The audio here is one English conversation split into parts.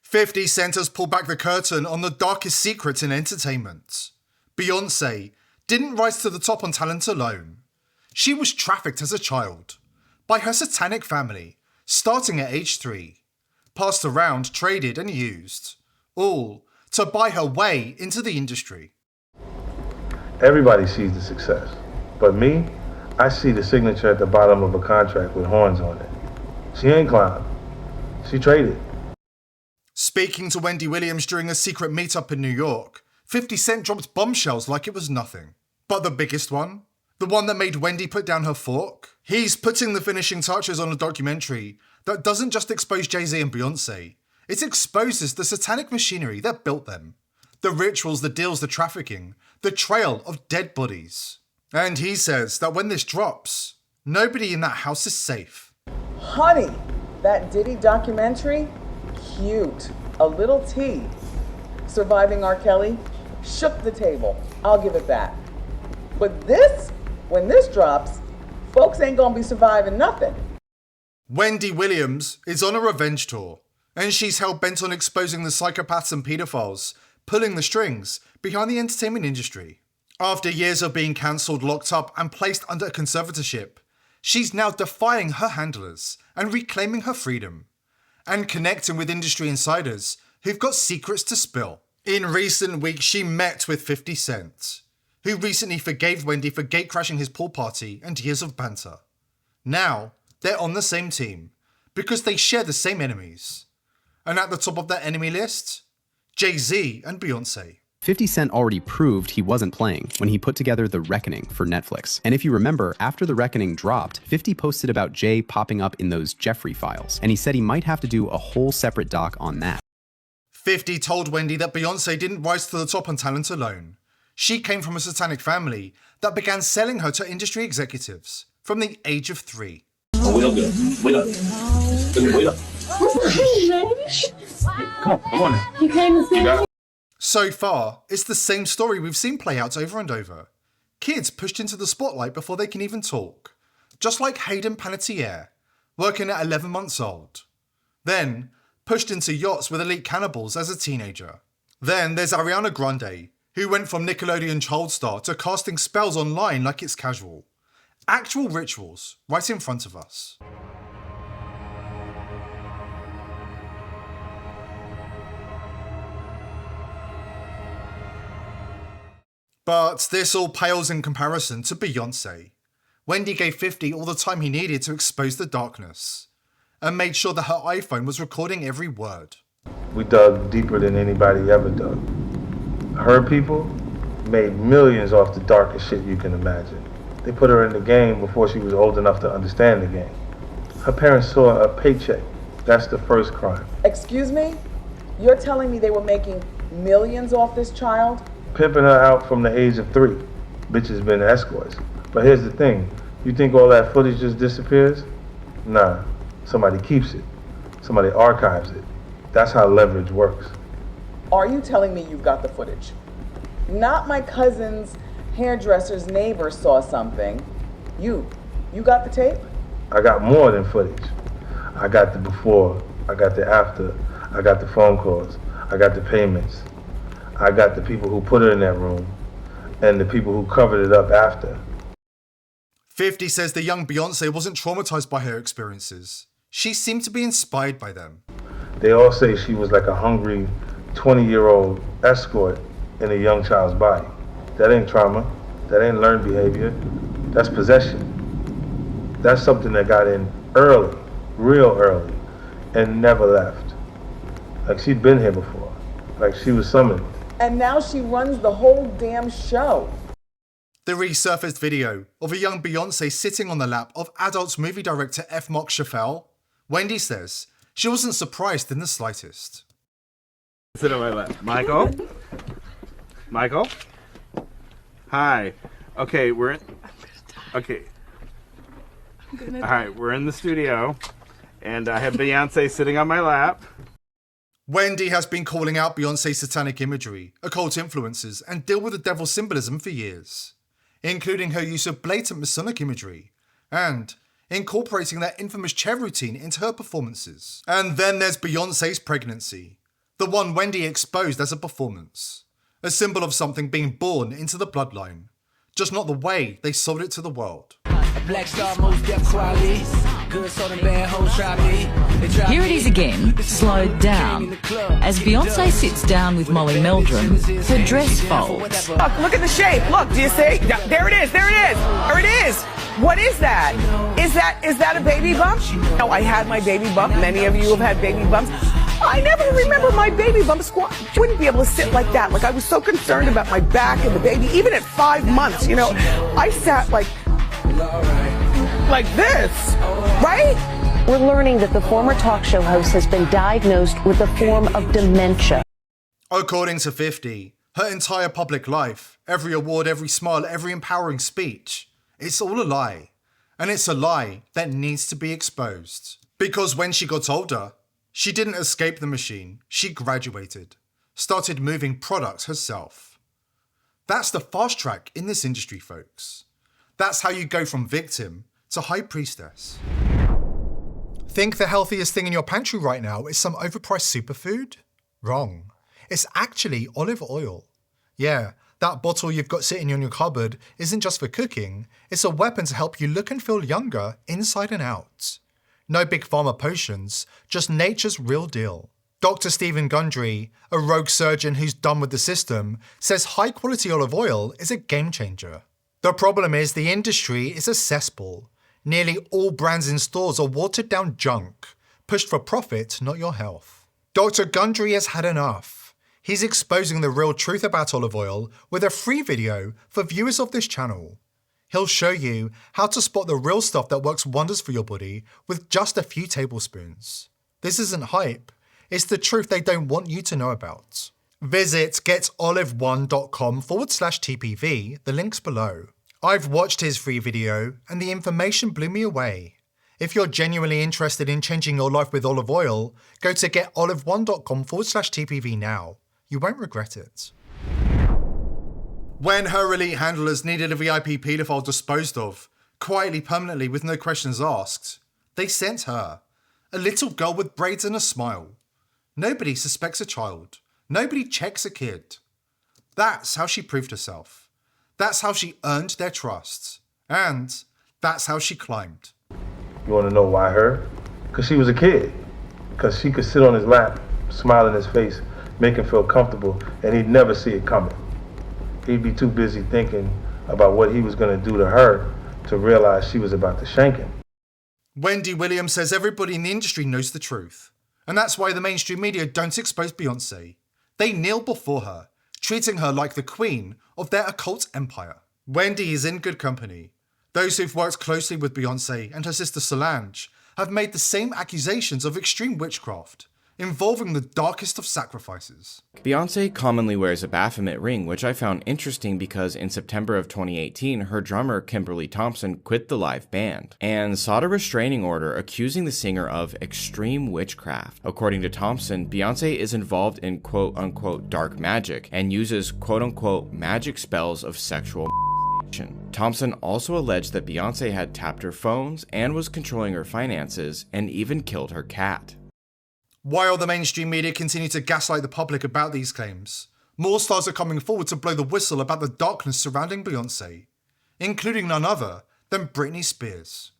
50 Cent has pulled back the curtain on the darkest secrets in entertainment. Beyonce didn't rise to the top on talent alone. She was trafficked as a child by her Satanic family, starting at age 3, passed around, traded and used, all to buy her way into the industry. Everybody sees the success, but me, I see the signature at the bottom of a contract with horns on it. She ain't climbed, she traded. Speaking to Wendy Williams during a secret meetup in New York, 50 Cent dropped bombshells like it was nothing. But the biggest one? The one that made Wendy put down her fork? He's putting the finishing touches on a documentary that doesn't just expose Jay-Z and Beyonce, it exposes the satanic machinery that built them. The rituals, the deals, the trafficking, the trail of dead bodies. And he says that when this drops, nobody in that house is safe. Honey, that Diddy documentary? Cute. A little tea. Surviving R. Kelly? Shook the table. I'll give it that. But this, when this drops, folks ain't gonna be surviving nothing. Wendy Williams is on a revenge tour, and she's hell-bent on exposing the psychopaths and paedophiles pulling the strings behind the entertainment industry. After years of being cancelled, locked up, and placed under a conservatorship, she's now defying her handlers and reclaiming her freedom, and connecting with industry insiders who've got secrets to spill. In recent weeks, she met with 50 Cent, who recently forgave Wendy for gatecrashing his pool party and years of banter. Now, they're on the same team, because they share the same enemies. And at the top of that enemy list, Jay-Z and Beyonce. 50 Cent already proved he wasn't playing when he put together The Reckoning for Netflix. And if you remember, after The Reckoning dropped, 50 posted about Jay popping up in those Jeffrey files, and he said he might have to do a whole separate doc on that. 50 told Wendy that Beyonce didn't rise to the top on talent alone. She came from a satanic family that began selling her to industry executives from the age of 3. Wait up, wait up. Wait up. Come on now. You came to see me? So far, it's the same story we've seen play out over and over. Kids pushed into the spotlight before they can even talk. Just like Hayden Panettiere, working at 11 months old. Then, pushed into yachts with elite cannibals as a teenager. Then there's Ariana Grande, who went from Nickelodeon child star to casting spells online like it's casual. Actual rituals right in front of us. But this all pales in comparison to Beyonce. Wendy gave 50 all the time he needed to expose the darkness, and made sure that her iPhone was recording every word. We dug deeper than anybody ever dug. Her people made millions off the darkest shit you can imagine. They put her in the game before she was old enough to understand the game. Her parents saw a paycheck. That's the first crime. Excuse me? You're telling me they were making millions off this child? Pimping her out from the age of 3. Bitches been escorts. But here's the thing. You think all that footage just disappears? Nah. Somebody keeps it. Somebody archives it. That's how leverage works. Are you telling me you've got the footage? Not my cousin's hairdresser's neighbor saw something. You got the tape? I got more than footage. I got the before. I got the after. I got the phone calls. I got the payments. I got the people who put her in that room and the people who covered it up after. 50 says the young Beyonce wasn't traumatized by her experiences. She seemed to be inspired by them. They all say she was like a hungry 20-year-old escort in a young child's body. That ain't trauma. That ain't learned behavior. That's possession. That's something that got in early, real early, and never left. Like she'd been here before. Like she was summoned. And now she runs the whole damn show. The resurfaced video of a young Beyonce sitting on the lap of adult movie director F. Mark Schaffel. Wendy says she wasn't surprised in the slightest. Sit on my lap. Michael? Michael? Hi. Okay, we're in... Okay. Alright, we're in the studio, and I have Beyonce sitting on my lap. Wendy has been calling out Beyonce's satanic imagery, occult influences, and deal with the devil's symbolism for years, including her use of blatant Masonic imagery, and incorporating that infamous chair routine into her performances. And then there's Beyonce's pregnancy. The one Wendy exposed as a performance. A symbol of something being born into the bloodline. Just not the way they sold it to the world. Here it is again, slowed down. As Beyonce sits down with Molly Meldrum, her dress folds. Look at the shape. Look, do you see? There it is. There it is. There it is. What is that? Is that a baby bump? No, I had my baby bump. Many of you have had baby bumps. I never remember my baby bump squat. I wouldn't be able to sit like that. Like, I was so concerned about my back and the baby. Even at 5 months, you know, I sat like this, right? We're learning that the former talk show host has been diagnosed with a form of dementia. According to 50, her entire public life, every award, every smile, every empowering speech, it's all a lie. And it's a lie that needs to be exposed. Because when she got older, she didn't escape the machine. She graduated, started moving products herself. That's the fast track in this industry, folks. That's how you go from victim to high priestess. Think the healthiest thing in your pantry right now is some overpriced superfood? Wrong. It's actually olive oil. Yeah, that bottle you've got sitting in your cupboard isn't just for cooking, it's a weapon to help you look and feel younger inside and out. No big pharma potions, just nature's real deal. Dr. Stephen Gundry, a rogue surgeon who's done with the system, says high quality olive oil is a game changer. The problem is the industry is a cesspool. Nearly all brands in stores are watered down junk, pushed for profit, not your health. Dr. Gundry has had enough. He's exposing the real truth about olive oil with a free video for viewers of this channel. He'll show you how to spot the real stuff that works wonders for your body with just a few tablespoons. This isn't hype, it's the truth they don't want you to know about. Visit getolive1.com/TPV, the link's below. I've watched his free video and the information blew me away. If you're genuinely interested in changing your life with olive oil, go to getolive1.com/TPV now. You won't regret it. When her elite handlers needed a VIP paedophile disposed of, quietly, permanently, with no questions asked, they sent her. A little girl with braids and a smile. Nobody suspects a child. Nobody checks a kid. That's how she proved herself. That's how she earned their trust. And that's how she climbed. You want to know why her? Because she was a kid. Because she could sit on his lap, smile in his face, make him feel comfortable, and he'd never see it coming. He'd be too busy thinking about what he was going to do to her to realize she was about to shank him. Wendy Williams says everybody in the industry knows the truth. And that's why the mainstream media don't expose Beyonce. They kneel before her, treating her like the queen of their occult empire. Wendy is in good company. Those who've worked closely with Beyonce and her sister Solange have made the same accusations of extreme witchcraft, involving the darkest of sacrifices. Beyonce commonly wears a Baphomet ring, which I found interesting because in September of 2018, her drummer Kimberly Thompson quit the live band and sought a restraining order accusing the singer of extreme witchcraft. According to Thompson, Beyonce is involved in quote-unquote dark magic and uses quote-unquote magic spells of sexual Thompson also alleged that Beyonce had tapped her phones and was controlling her finances and even killed her cat. While the mainstream media continue to gaslight the public about these claims, more stars are coming forward to blow the whistle about the darkness surrounding Beyonce, including none other than Britney Spears.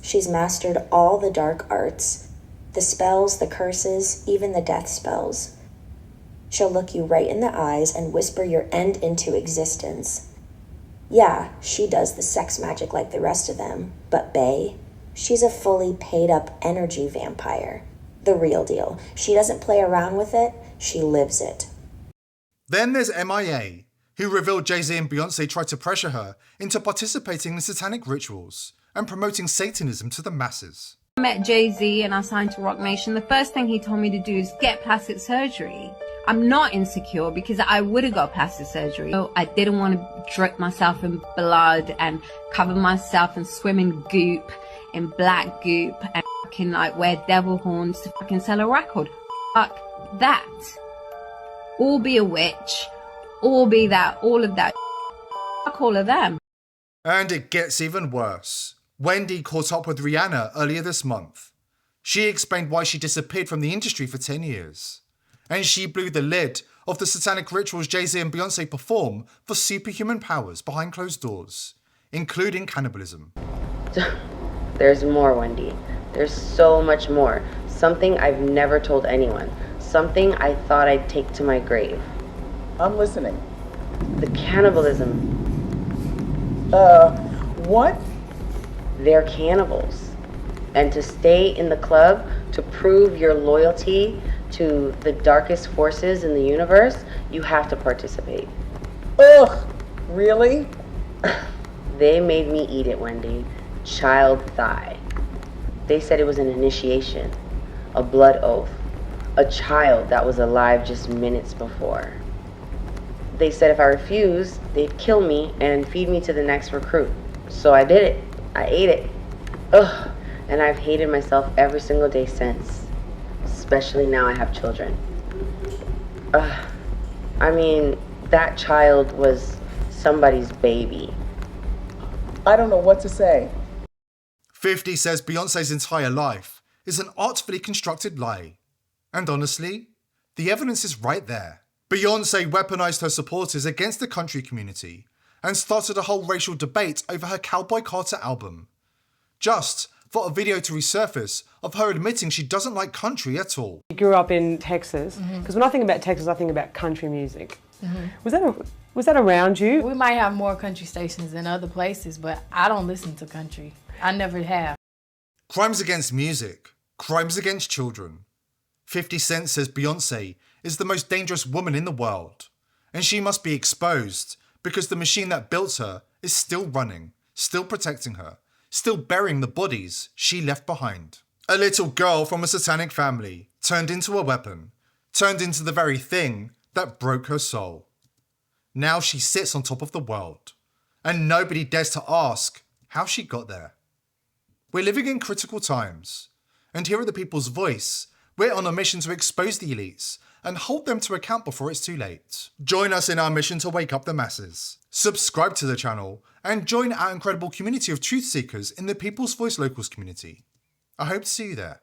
She's mastered all the dark arts, the spells, the curses, even the death spells. She'll look you right in the eyes and whisper your end into existence. Yeah, she does the sex magic like the rest of them, but bae, she's a fully paid up energy vampire. The real deal. She doesn't play around with it, she lives it. Then there's MIA, who revealed Jay-Z and Beyonce tried to pressure her into participating in satanic rituals and promoting Satanism to the masses. I met Jay-Z and I signed to Rock Nation. The first thing he told me to do is get plastic surgery. I'm not insecure because I would have got plastic surgery. So I didn't want to drip myself in blood and cover myself and swim in goop, in black goop, and fucking like wear devil horns to fucking sell a record. Fuck that. Or be a witch, or be that, all of that. Fuck all of them. And it gets even worse. Wendy caught up with Rihanna earlier this month. She explained why she disappeared from the industry for 10 years. And she blew the lid of the satanic rituals Jay-Z and Beyonce perform for superhuman powers behind closed doors, including cannibalism. There's more, Wendy. There's so much more. Something I've never told anyone. Something I thought I'd take to my grave. I'm listening. The cannibalism. What? They're cannibals. And to stay in the club, to prove your loyalty to the darkest forces in the universe, you have to participate. Ugh, really? They made me eat it, Wendy. Child thigh. They said it was an initiation, a blood oath, a child that was alive just minutes before. They said if I refused, they'd kill me and feed me to the next recruit. So I did it. I ate it. Ugh. And I've hated myself every single day since. Especially now I have children. I mean, that child was somebody's baby. I don't know what to say. 50 says Beyonce's entire life is an artfully constructed lie. And honestly, the evidence is right there. Beyonce weaponized her supporters against the country community and started a whole racial debate over her Cowboy Carter album, just for a video to resurface of her admitting she doesn't like country at all. You grew up in Texas, because when I think about Texas, I think about country music. Was that around you? We might have more country stations than other places, but I don't listen to country. I never have. Crimes against music, crimes against children. 50 Cent says Beyonce is the most dangerous woman in the world, and she must be exposed because the machine that built her is still running, still protecting her, still burying the bodies she left behind. A little girl from a satanic family turned into a weapon, turned into the very thing that broke her soul. Now she sits on top of the world, and nobody dares to ask how she got there. We're living in critical times, and here at The People's Voice, we're on a mission to expose the elites and hold them to account before it's too late. Join us in our mission to wake up the masses. Subscribe to the channel and join our incredible community of truth seekers in the People's Voice Locals community. I hope to see you there.